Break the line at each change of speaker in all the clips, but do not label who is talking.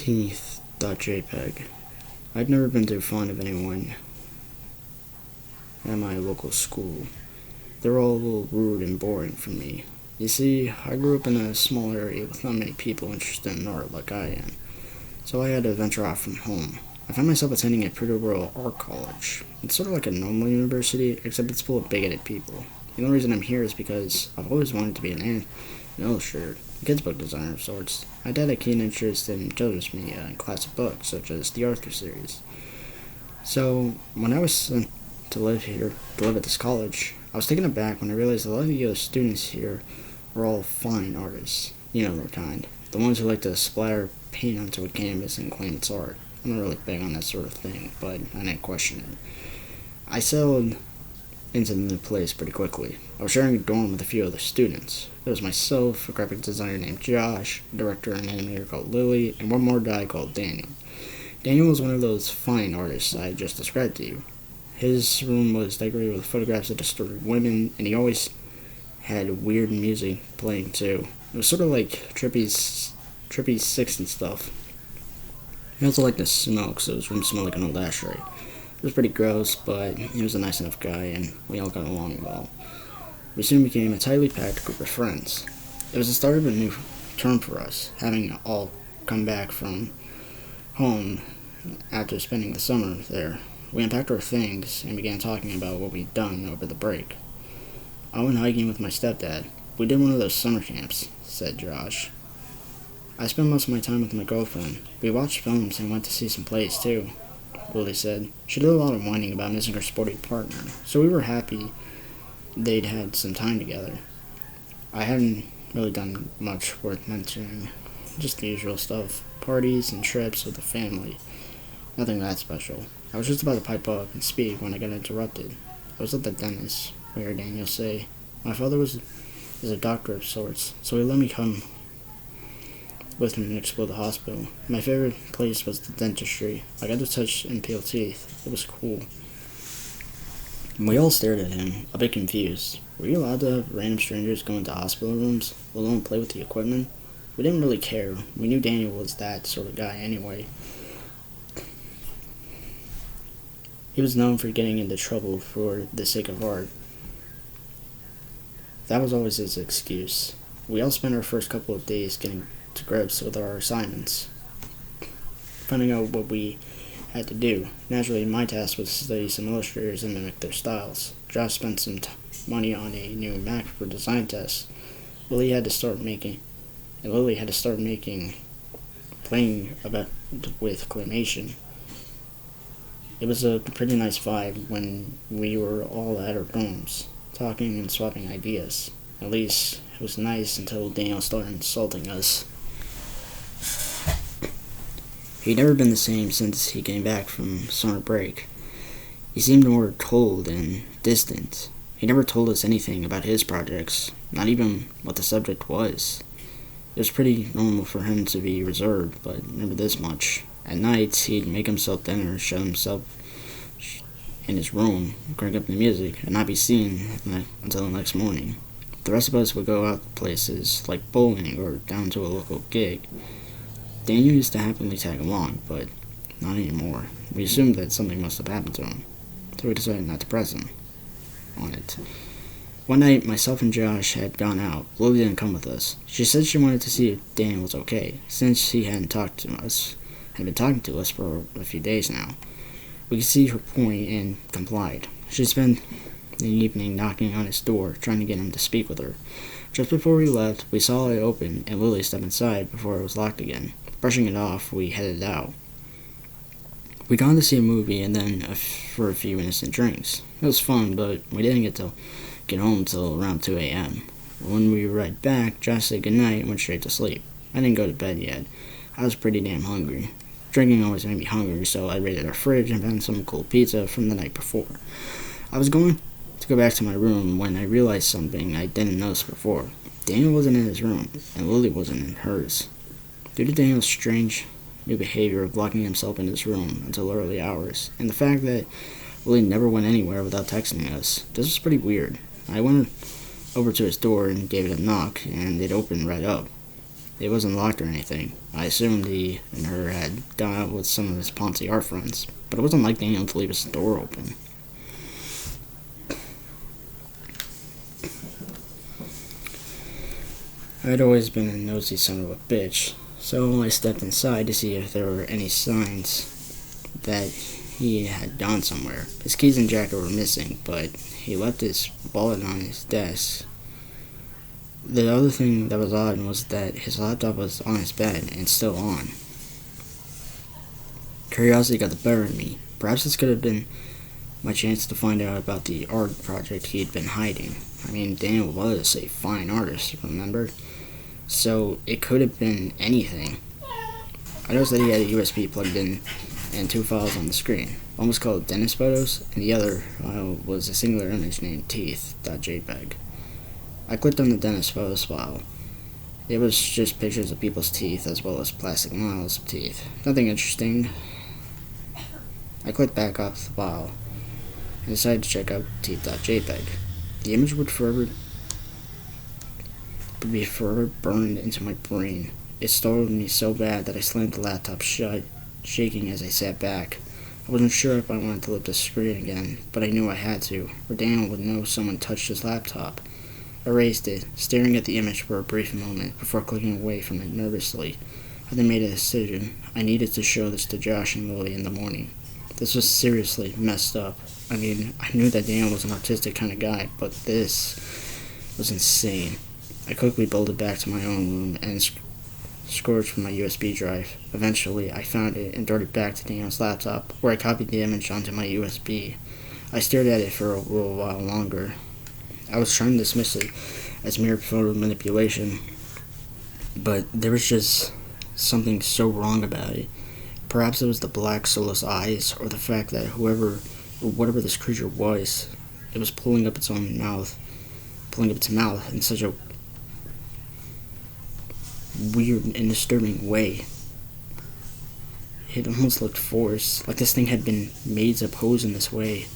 17th.jpg. I'd never been too fond of anyone at my local school. They were all a little rude and boring for me. You see, I grew up in a small area with not many people interested in art like I am, so I had to venture out from home. I found myself attending a pretty rural art college. It's sort of like a normal university, except it's full of bigoted people. The only reason I'm here is because I've always wanted to be an illustrator, a kid's book designer of sorts. I had a keen interest in children's media and classic books, such as the Arthur series. So, when I was sent to live at this college, I was taken aback when I realized a lot of the other students here were all fine artists. You know their kind. The ones who like to splatter paint onto a canvas and claim it's art. I'm not really big on that sort of thing, but I didn't question it. I settled into the new place pretty quickly. I was sharing a dorm with a few other students. There was myself, a graphic designer named Josh, a director and animator called Lily, and one more guy called Daniel. Daniel was one of those fine artists I just described to you. His room was decorated with photographs of distorted women, and he always had weird music playing too. It was sort of like trippy 60s stuff. He also liked to smoke, so his room smelled like an old ashtray. It was pretty gross, but he was a nice enough guy, and we all got along well. We soon became a tightly packed group of friends. It was the start of a new term for us, having all come back from home after spending the summer there. We unpacked our things and began talking about what we'd done over the break. I went hiking with my stepdad. We did one of those summer camps, said Josh. I spent most of my time with my girlfriend. We watched films and went to see some plays too, Willie said. She did a lot of whining about missing her sporty partner, so we were happy they'd had some time together. I hadn't really done much worth mentioning, just the usual stuff, parties and trips with the family. Nothing that special. I was just about to pipe up and speak when I got interrupted. I was at the dentist, we heard Daniel say. My father is a doctor of sorts, so he let me come with him and explore the hospital. My favorite place was the dentistry. I got to touch and peel teeth. It was cool. We all stared at him, a bit confused. Were you allowed to have random strangers go into hospital rooms, let alone play with the equipment? We didn't really care. We knew Daniel was that sort of guy anyway. He was known for getting into trouble for the sake of art. That was always his excuse. We all spent our first couple of days getting to grips with our assignments, finding out what we had to do. Naturally, my task was to study some illustrators and mimic their styles. Josh spent some money on a new Mac for design tests. Lily had to start making playing about with claymation. It was a pretty nice vibe when we were all at our dorms, talking and swapping ideas. At least, it was nice until Daniel started insulting us. He'd never been the same since he came back from summer break. He seemed more cold and distant. He never told us anything about his projects, not even what the subject was. It was pretty normal for him to be reserved, but never this much. At night, he'd make himself dinner, shut himself in his room, crank up the music, and not be seen until the next morning. The rest of us would go out places like bowling or down to a local gig. Daniel used to happily tag along, but not anymore. We assumed that something must have happened to him, so we decided not to press him on it. One night, myself and Josh had gone out. Lily didn't come with us. She said she wanted to see if Daniel was okay, since he had been talking to us for a few days now. We could see her point and complied. She spent the evening knocking on his door, trying to get him to speak with her. Just before we left, we saw it open and Lily step inside before it was locked again. Brushing it off, we headed out. We got to see a movie and then for a few innocent drinks. It was fun, but we didn't get home till around 2 a.m. When we arrived back, Josh said goodnight and went straight to sleep. I didn't go to bed yet. I was pretty damn hungry. Drinking always made me hungry, so I raided our fridge and found some cold pizza from the night before. I was going to go back to my room when I realized something I didn't notice before. Daniel wasn't in his room, and Lily wasn't in hers. Due to Daniel's strange new behavior of locking himself in his room until early hours, and the fact that Lily never went anywhere without texting us, this was pretty weird. I went over to his door and gave it a knock, and it opened right up. It wasn't locked or anything. I assumed he and her had gone out with some of his Ponzi art friends, but it wasn't like Daniel to leave his door open. I'd always been a nosy son of a bitch, so I stepped inside to see if there were any signs that he had gone somewhere. His keys and jacket were missing, but he left his wallet on his desk. The other thing that was odd was that his laptop was on his bed and still on. Curiosity got the better of me. Perhaps this could have been my chance to find out about the art project he'd been hiding. I mean, Daniel was a fine artist, remember? So it could have been anything. I noticed that he had a USB plugged in and two files on the screen. One was called dentist photos, and the other file was a singular image named teeth.jpg. I clicked on the dentist photos file. It was just pictures of people's teeth as well as plastic models of teeth. Nothing interesting. I clicked back off the file and decided to check out teeth.jpg. The image would be forever burned into my brain. It startled me so bad that I slammed the laptop shut, shaking as I sat back. I wasn't sure if I wanted to lift the screen again, but I knew I had to, or Daniel would know someone touched his laptop. I raised it, staring at the image for a brief moment before clicking away from it nervously. I then made a decision. I needed to show this to Josh and Lily in the morning. This was seriously messed up. I mean, I knew that Daniel was an artistic kind of guy, but this was insane. I quickly bolted back to my own room and scourged for my USB drive. Eventually, I found it and darted back to Daniel's laptop, where I copied the image onto my USB. I stared at it for a little while longer. I was trying to dismiss it as mere photo manipulation, but there was just something so wrong about it. Perhaps it was the black, soulless eyes, or the fact that whatever this creature was, it was pulling up its mouth in such a weird and disturbing way. It almost looked forced, like this thing had been made to pose in this way.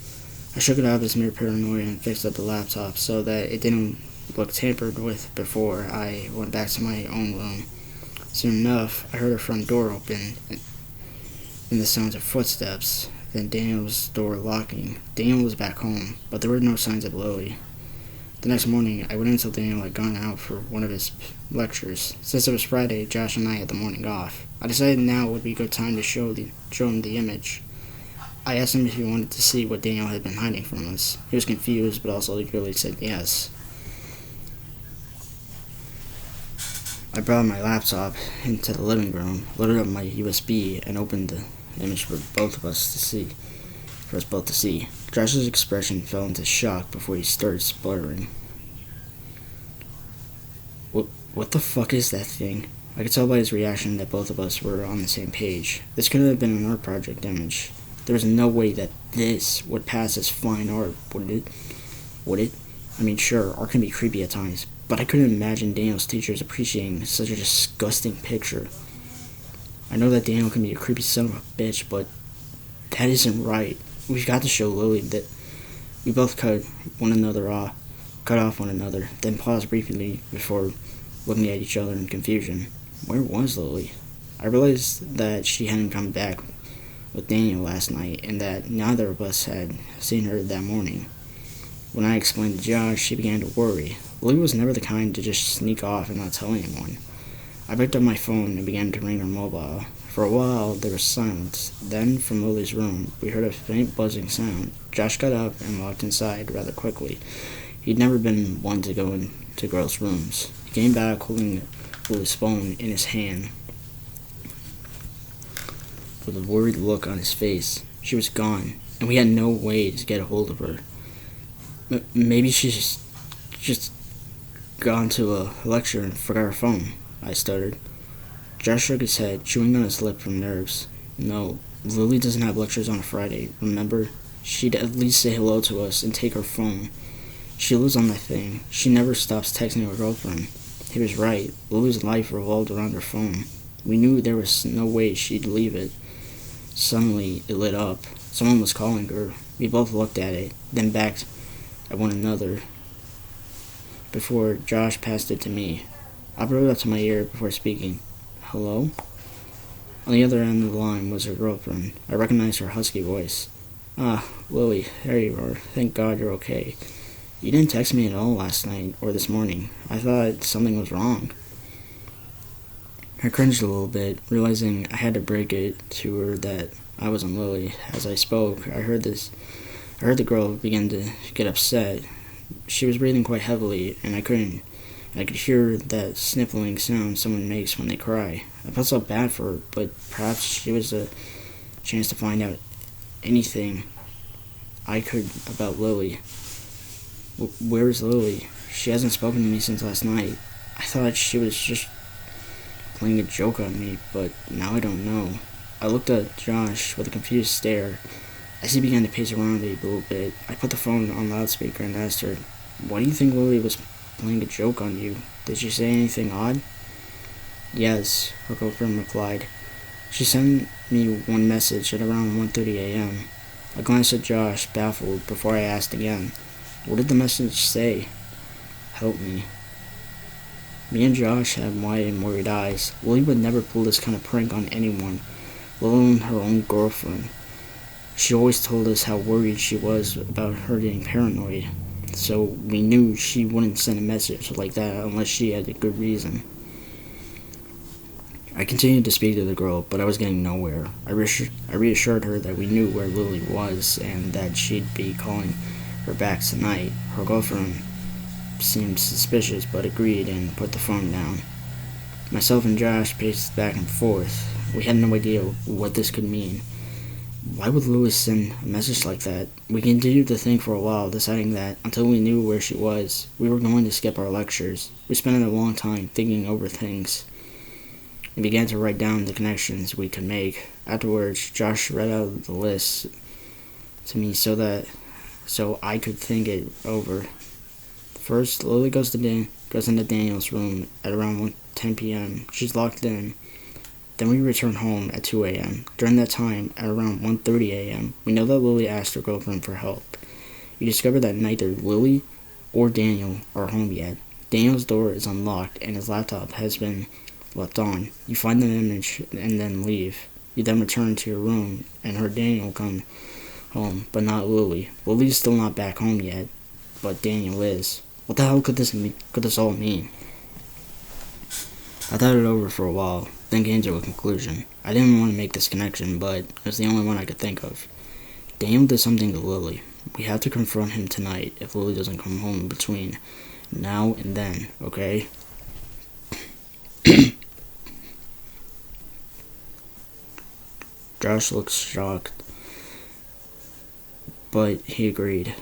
I shook it off as mere paranoia and fixed up the laptop so that it didn't look tampered with before I went back to my own room. Soon enough, I heard a front door open and the sounds of footsteps, then Daniel's door locking. Daniel was back home, but there were no signs of Lily. The next morning, I waited until Daniel had gone out for one of his lectures. Since it was Friday, Josh and I had the morning off. I decided now would be a good time to show him the image. I asked him if he wanted to see what Daniel had been hiding from us. He was confused, but also eagerly said yes. I brought my laptop into the living room, loaded up my USB, and opened the image for both of us to see. Josh's expression fell into shock before he started spluttering. What the fuck is that thing? I could tell by his reaction that both of us were on the same page. This couldn't have been an art project image. There was no way that this would pass as fine art, would it? Would it? I mean, sure, art can be creepy at times, but I couldn't imagine Daniel's teachers appreciating such a disgusting picture. I know that Daniel can be a creepy son of a bitch, but that isn't right. We've got to show Lily that we both cut off one another, then paused briefly before looking at each other in confusion. Where was Lily? I realized that she hadn't come back with Daniel last night, and that neither of us had seen her that morning. When I explained to Josh, she began to worry. Lily was never the kind to just sneak off and not tell anyone. I picked up my phone and began to ring her mobile. For a while, there was silence. Then, from Lily's room, we heard a faint buzzing sound. Josh got up and walked inside rather quickly. He'd never been one to go into girls' rooms. He came back holding Lily's phone in his hand, with a worried look on his face. She was gone, and we had no way to get a hold of her. Maybe she's just gone to a lecture and forgot her phone, I stuttered. Josh shook his head, chewing on his lip from nerves. No, Lily doesn't have lectures on a Friday, remember? She'd at least say hello to us and take her phone. She lives on that thing. She never stops texting her girlfriend. He was right. Lily's life revolved around her phone. We knew there was no way she'd leave it. Suddenly, it lit up. Someone was calling her. We both looked at it, then back at one another, before Josh passed it to me. I brought it up to my ear before speaking. Hello? On the other end of the line was her girlfriend. I recognized her husky voice. Ah, Lily, there you are. Thank God you're okay. You didn't text me at all last night or this morning. I thought something was wrong. I cringed a little bit, realizing I had to break it to her that I wasn't Lily. As I spoke, I heard the girl begin to get upset. She was breathing quite heavily, and I could hear that sniffling sound someone makes when they cry. I felt so bad for her, but perhaps she was a chance to find out anything I could about Lily. Where's Lily? She hasn't spoken to me since last night. I thought she was just playing a joke on me, but now I don't know. I looked at Josh with a confused stare. As he began to pace around a little bit, I put the phone on loudspeaker and asked her, "Why do you think Lily was playing a joke on you? Did she say anything odd?" "Yes," her girlfriend replied. She sent me one message at around 1:30 a.m. I glanced at Josh, baffled, before I asked again, "What did the message say?" "Help me." Me and Josh had wide and worried eyes. Lily would never pull this kind of prank on anyone, let alone her own girlfriend. She always told us how worried she was about her getting paranoid, so we knew she wouldn't send a message like that unless she had a good reason. I continued to speak to the girl, but I was getting nowhere. I reassured her that we knew where Lily was and that she'd be calling her back tonight. Her girlfriend seemed suspicious but agreed and put the phone down. Myself and Josh paced back and forth. We had no idea what this could mean. Why would Lewis send a message like that? We continued to think for a while, deciding that, until we knew where she was, we were going to skip our lectures. We spent a long time thinking over things and began to write down the connections we could make. Afterwards, Josh read out the list to me so I could think it over. First, Lily goes into Daniel's room at around 10 p.m. She's locked in. Then we return home at 2 a.m. During that time, at around 1:30 a.m., we know that Lily asked her girlfriend for help. We discover that neither Lily or Daniel are home yet. Daniel's door is unlocked and his laptop has been left on. You find the image and then leave. You then return to your room and heard Daniel come home, but not Lily. Lily's still not back home yet, but Daniel is. What the hell could this all mean? I thought it over for a while, then came to a conclusion. I didn't want to make this connection, but it was the only one I could think of. Daniel did something to Lily. We have to confront him tonight if Lily doesn't come home between now and then, okay? Josh looks shocked, but he agreed.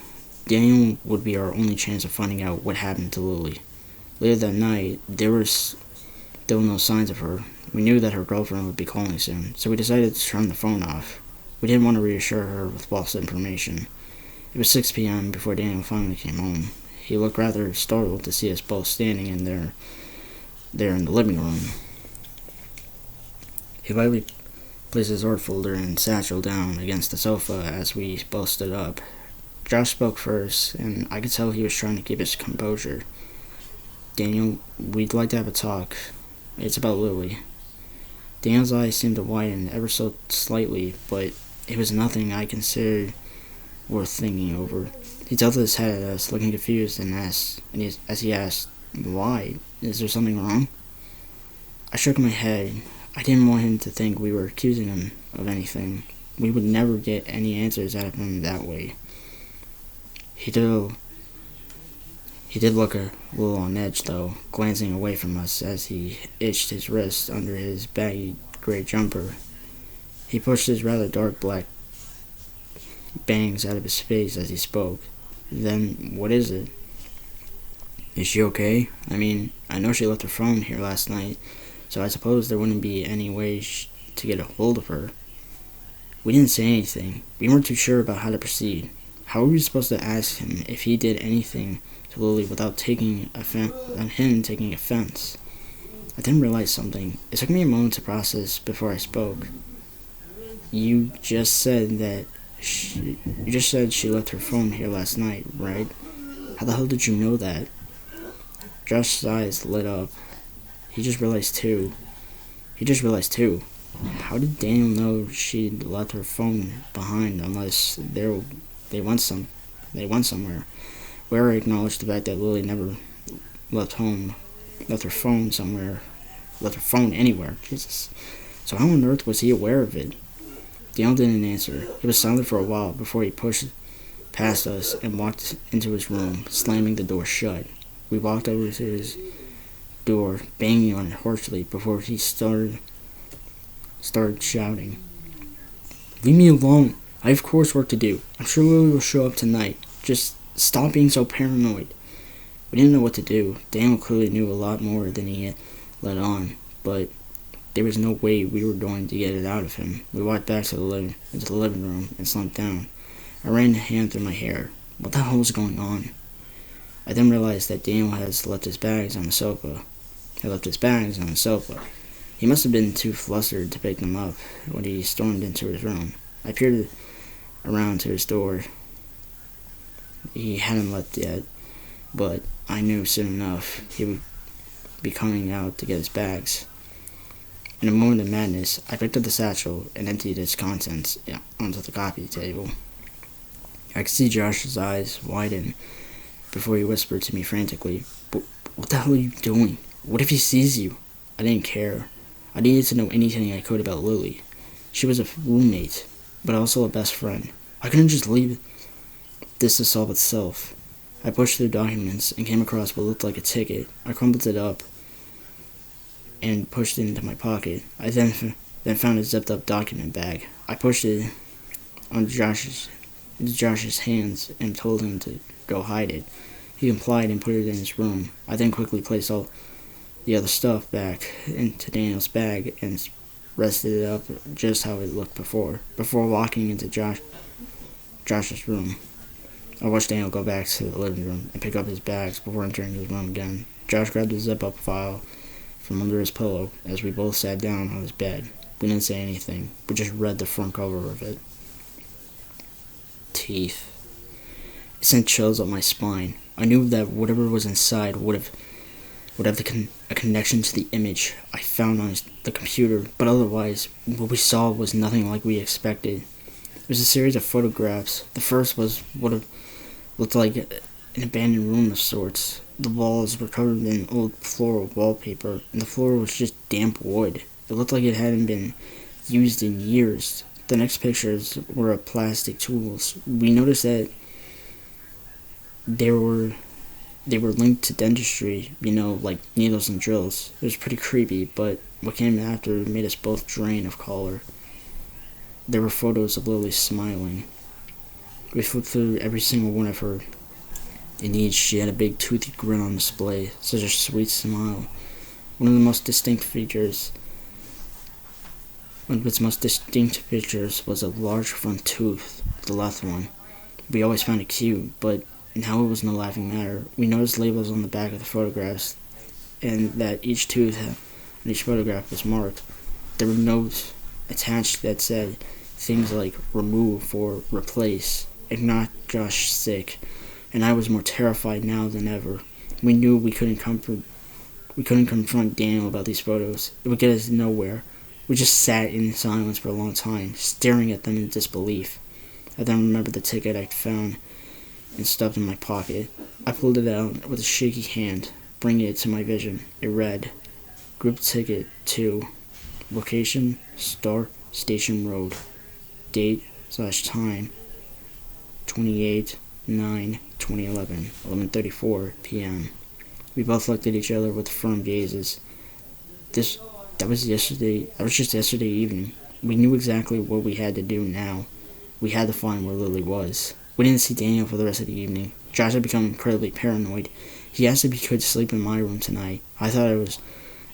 Daniel would be our only chance of finding out what happened to Lily. Later that night, there were still no signs of her. We knew that her girlfriend would be calling soon, so we decided to turn the phone off. We didn't want to reassure her with false information. It was 6 p.m. before Daniel finally came home. He looked rather startled to see us both standing in there in the living room. He lightly placed his art folder and satchel down against the sofa as we both stood up. Josh spoke first, and I could tell he was trying to keep his composure. "Daniel, we'd like to have a talk. It's about Lily." Daniel's eyes seemed to widen ever so slightly, but it was nothing I considered worth thinking over. He tilted his head at us, looking confused, as he asked, "Why? Is there something wrong?" I shook my head. I didn't want him to think we were accusing him of anything. We would never get any answers out of him that way. He did look a little on edge, though, glancing away from us as he itched his wrist under his baggy gray jumper. He pushed his rather dark black bangs out of his face as he spoke. "Then, what is it? Is she okay? I mean, I know she left her phone here last night, so I suppose there wouldn't be any way to get a hold of her." We didn't say anything. We weren't too sure about how to proceed. How were we supposed to ask him if he did anything to Lily without him taking offense? I then realized something. It took me a moment to process before I spoke. You just said she left her phone here last night, right? How the hell did you know that?" Josh's eyes lit up. He just realized too. How did Daniel know she'd left her phone behind unless they went somewhere? Where acknowledged the fact that Lily never left home, left her phone somewhere, left her phone anywhere. Jesus. So how on earth was he aware of it? Daniel didn't answer. He was silent for a while before he pushed past us and walked into his room, slamming the door shut. We walked over to his door, banging on it harshly before he started shouting, "Leave me alone. I have coursework to do. I'm sure Lily will show up tonight. Just stop being so paranoid." We didn't know what to do. Daniel clearly knew a lot more than he had let on, but there was no way we were going to get it out of him. We walked back to into the living room and slumped down. I ran a hand through my hair. What the hell was going on? I then realized that Daniel had left his bags on the sofa. He must have been too flustered to pick them up when he stormed into his room. I peered around to his door. He hadn't left yet, but I knew soon enough he would be coming out to get his bags. In a moment of madness, I picked up the satchel and emptied its contents onto the coffee table. I could see Josh's eyes widen before he whispered to me frantically, "What the hell are you doing? What if he sees you?" I didn't care. I needed to know anything I could about Lily. She was a roommate, but also a best friend. I couldn't just leave this to solve itself. I pushed through documents and came across what looked like a ticket. I crumpled it up and pushed it into my pocket. I then found a zipped-up document bag. I pushed it into Josh's hands and told him to go hide it. He complied and put it in his room. I then quickly placed all the other stuff back into Daniel's bag and rested it up just how it looked before walking into Josh's room. I watched Daniel go back to the living room and pick up his bags before entering his room again. Josh grabbed a zip-up file from under his pillow as we both sat down on his bed. We didn't say anything. We just read the front cover of it. Teeth. It sent chills up my spine. I knew that whatever was inside would have a connection to the image I found on the computer, but otherwise, what we saw was nothing like we expected. It was a series of photographs. The first was what looked like an abandoned room of sorts. The walls were covered in old floral wallpaper, and the floor was just damp wood. It looked like it hadn't been used in years. The next pictures were of plastic tools. We noticed that they were linked to dentistry, like needles and drills. It was pretty creepy, but what came after made us both drain of color. There were photos of Lily smiling. We flipped through every single one of her. In each, she had a big toothy grin on display, such a sweet smile. One of its most distinct features was a large front tooth, the left one. We always found it cute, but now it was no laughing matter. We noticed labels on the back of the photographs, and that each tooth on each photograph was marked. There were notes attached that said things like remove or replace, and not Josh sick, and I was more terrified now than ever. We knew we couldn't confront Daniel about these photos. It would get us nowhere. We just sat in silence for a long time, staring at them in disbelief. I then remembered the ticket I'd found and stuffed in my pocket. I pulled it out with a shaky hand, bringing it to my vision. It read, Group Ticket 2, Location, Star Station Road, Date/time, 28/9/2011, 11:34 p.m. We both looked at each other with firm gazes. That was just yesterday evening. We knew exactly what we had to do now. We had to find where Lily was. We didn't see Daniel for the rest of the evening. Josh had become incredibly paranoid. He asked if he could sleep in my room tonight. I thought it was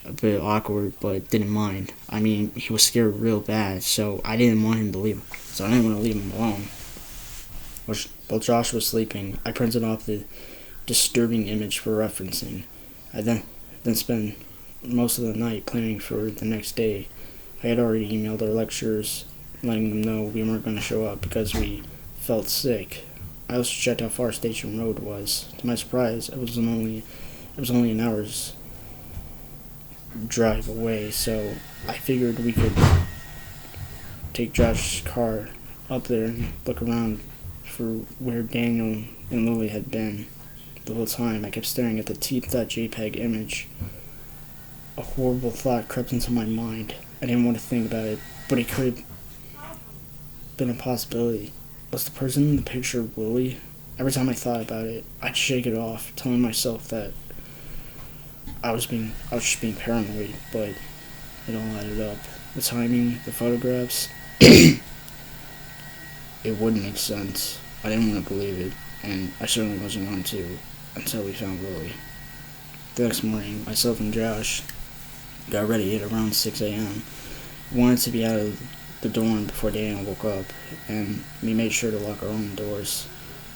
a bit awkward, but didn't mind. I mean, he was scared real bad, so I didn't want to leave him alone. While Josh was sleeping, I printed off the disturbing image for referencing. I then spent most of the night planning for the next day. I had already emailed our lecturers, letting them know we weren't going to show up because we felt sick. I also checked how far Station Road was. To my surprise, it was only an hour's drive away, so I figured we could take Josh's car up there and look around for where Daniel and Lily had been. The whole time I kept staring at the teeth.jpg image. A horrible thought crept into my mind. I didn't want to think about it, but it could have been a possibility. Was the person in the picture Lily? Every time I thought about it, I'd shake it off, telling myself that I was just being paranoid, but it all added up. The timing, the photographs, it wouldn't make sense. I didn't want to believe it, and I certainly wasn't going to until we found Lily. The next morning, myself and Josh got ready at around 6 a.m. We wanted to be out of the dorm before Daniel woke up, and we made sure to lock our own doors.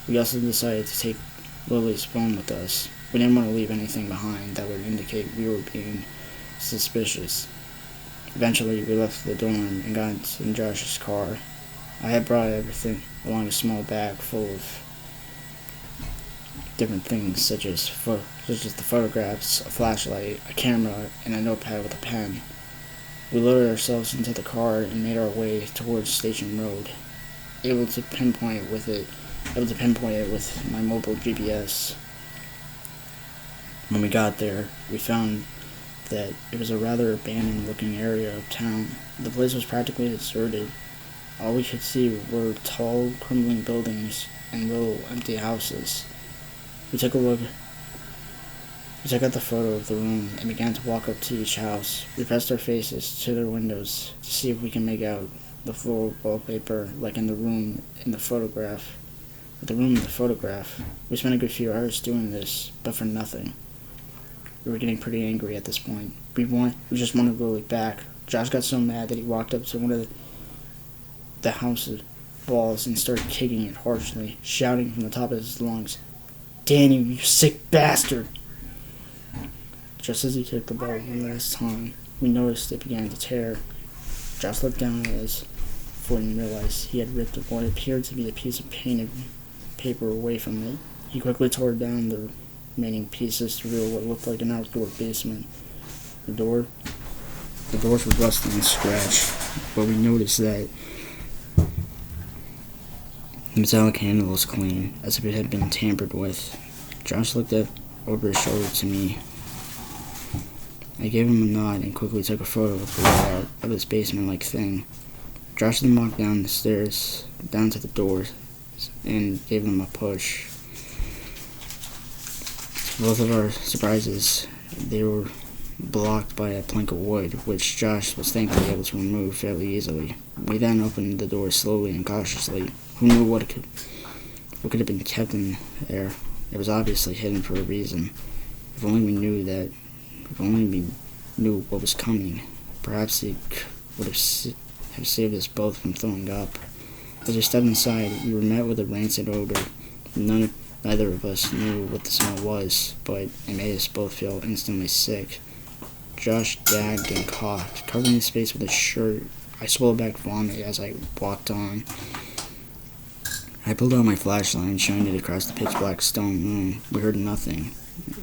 We also decided to take Lily's phone with us. We didn't want to leave anything behind that would indicate we were being suspicious. Eventually, we left the dorm and got in Josh's car. I had brought everything along a small bag full of different things, such as the photographs, a flashlight, a camera, and a notepad with a pen. We loaded ourselves into the car and made our way towards Station Road, able to pinpoint it with my mobile GPS. When we got there, we found that it was a rather abandoned-looking area of town. The place was practically deserted. All we could see were tall, crumbling buildings and little empty houses. We took out the photo of the room and began to walk up to each house. We pressed our faces to their windows to see if we can make out the floral wallpaper like in the room in the photograph. We spent a good few hours doing this, but for nothing. We were getting pretty angry at this point. We just wanted Lily back. Josh got so mad that he walked up to one of the house's walls and started kicking it harshly, shouting from the top of his lungs, "Daniel, you sick bastard!" Just as he kicked the ball one last time, we noticed it began to tear. Josh looked down at his foot and realized he had ripped what appeared to be a piece of painted paper away from it. He quickly tore down the remaining pieces to reveal what looked like an outdoor basement. The doors were rusty and scratched, but we noticed that the metallic handle was clean, as if it had been tampered with. Josh looked over his shoulder to me. I gave him a nod and quickly took a photo of the layout of this basement-like thing. Josh then walked down the stairs, down to the doors, and gave them a push. To both of our surprises, they were blocked by a plank of wood, which Josh was thankfully able to remove fairly easily. We then opened the door slowly and cautiously. Who knew what could have been kept in there? It was obviously hidden for a reason. If only we knew what was coming, perhaps it would have saved us both from throwing up. As we stepped inside, we were met with a rancid odor. Neither of us knew what the smell was, but it made us both feel instantly sick. Josh gagged and coughed, covering his face with his shirt. I swallowed back vomit as I walked on. I pulled out my flashlight and shined it across the pitch-black stone room. We heard nothing,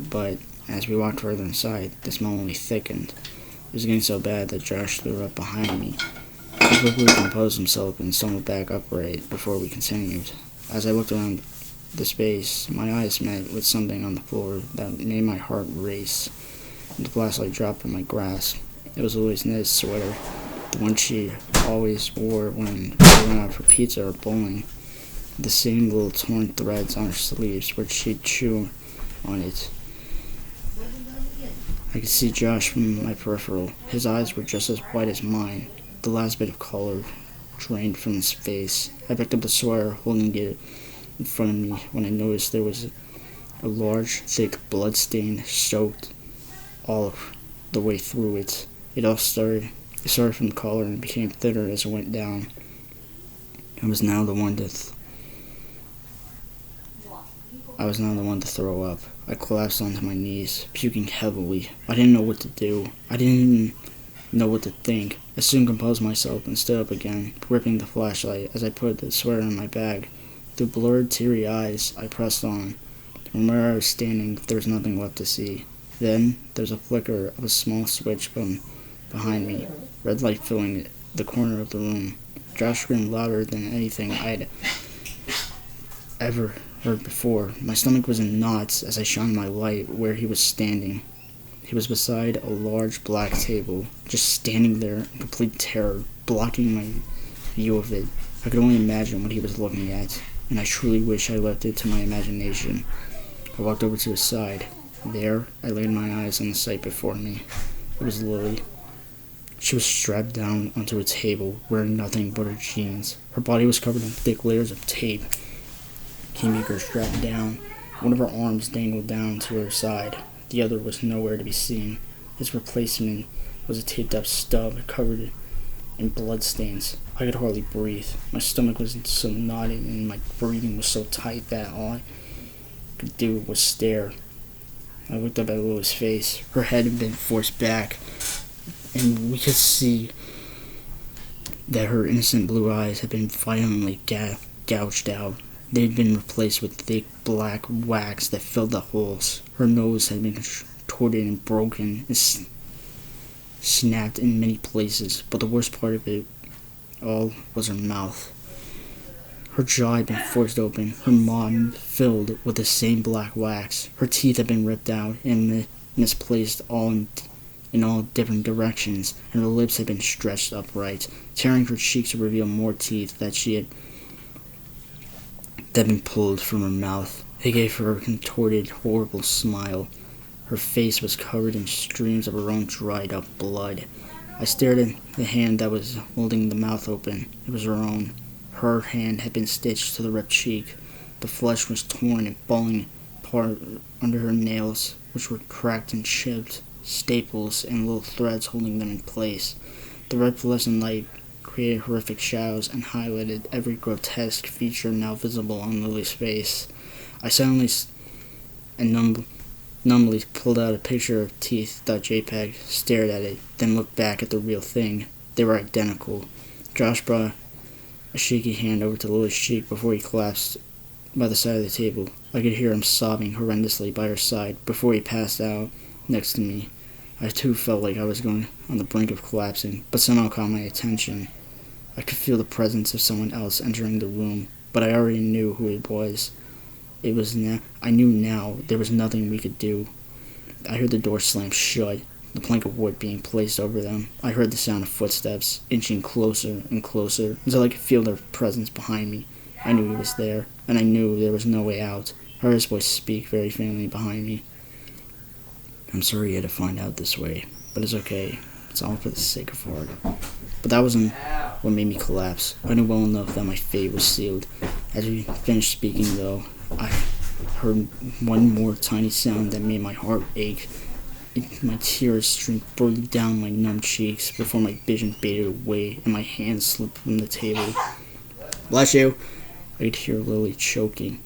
but as we walked further inside, the smell only thickened. It was getting so bad that Josh threw up behind me. He quickly composed himself and stumbled back upright before we continued. As I looked around the space, my eyes met with something on the floor that made my heart race, and the flashlight dropped from my grasp. It was Lily's knitted sweater, the one she always wore when we went out for pizza or bowling. The same little torn threads on her sleeves where she'd chew on it. I could see Josh from my peripheral. His eyes were just as white as mine. The last bit of color drained from his face. I picked up the sweater, holding it in front of me, when I noticed there was a large, thick blood stain soaked all the way through it. It started from the collar and became thinner as it went down. I was now the one to throw up. I collapsed onto my knees, puking heavily. I didn't know what to do. I didn't even know what to think. I soon composed myself and stood up again, gripping the flashlight as I put the sweater in my bag. Through blurred, teary eyes, I pressed on. From where I was standing, there was nothing left to see. Then there's a flicker of a small switch behind me, red light filling the corner of the room. Josh screamed louder than anything I'd ever heard before. My stomach was in knots as I shined my light where he was standing. He was beside a large black table, just standing there in complete terror, blocking my view of it. I could only imagine what he was looking at, and I truly wish I left it to my imagination. I walked over to his side. There, I laid my eyes on the sight before me. It was Lily. She was strapped down onto a table, wearing nothing but her jeans. Her body was covered in thick layers of tape. Keymaker strapped down. One of her arms dangled down to her side. The other was nowhere to be seen. His replacement was a taped-up stub covered in bloodstains. I could hardly breathe. My stomach was so knotted and my breathing was so tight that all I could do was stare. I looked up at Lily's face. Her head had been forced back, and we could see that her innocent blue eyes had been violently gouged out. They had been replaced with thick black wax that filled the holes. Her nose had been contorted and broken and snapped in many places, but the worst part of it all was her mouth. Her jaw had been forced open, her maw filled with the same black wax. Her teeth had been ripped out and misplaced in all different directions, and her lips had been stretched upright, tearing her cheeks to reveal more teeth that had been pulled from her mouth. It gave her a contorted, horrible smile. Her face was covered in streams of her own dried-up blood. I stared at the hand that was holding the mouth open. It was her own. Her hand had been stitched to the ripped cheek. The flesh was torn and falling apart under her nails, which were cracked and chipped, staples and little threads holding them in place. The red fluorescent light created horrific shadows and highlighted every grotesque feature now visible on Lily's face. I suddenly and numbly pulled out a picture of teeth.jpg, stared at it, then looked back at the real thing. They were identical. Josh brought a shaky hand over to Lily's cheek before he collapsed by the side of the table. I could hear him sobbing horrendously by her side before he passed out next to me. I too felt like I was going on the brink of collapsing, but somehow caught my attention. I could feel the presence of someone else entering the room, but I already knew who it was. I knew now there was nothing we could do. I heard the door slam shut, the plank of wood being placed over them. I heard the sound of footsteps, inching closer and closer, until I could feel their presence behind me. I knew he was there, and I knew there was no way out. I heard his voice speak very faintly behind me. I'm sorry you had to find out this way, but it's okay. It's all for the sake of art. But that wasn't what made me collapse. I knew well enough that my fate was sealed. As we finished speaking, though, I heard one more tiny sound that made my heart ache. My tears streamed further down my numb cheeks before my vision faded away and my hands slipped from the table. Bless you! I could hear Lily choking.